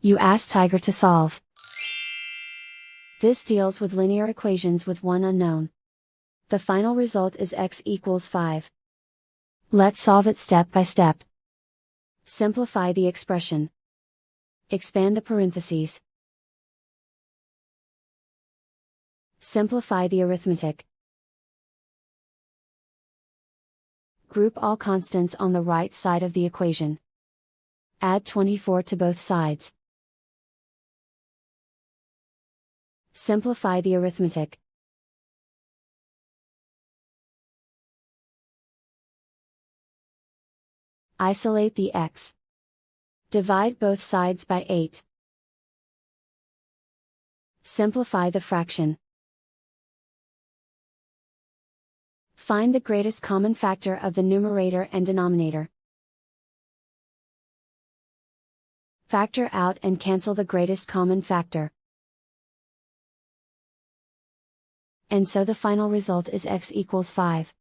You ask Tiger to solve. This deals with linear equations with one unknown. The final result is x equals 5. Let's solve it step by step. Simplify the expression. Expand the parentheses. Simplify the arithmetic. Group all constants on the right side of the equation. Add 24 to both sides. Simplify the arithmetic. Isolate the x. Divide both sides by 8. Simplify the fraction. Find the greatest common factor of the numerator and denominator. Factor out and cancel the greatest common factor. And so the final result is x equals 5.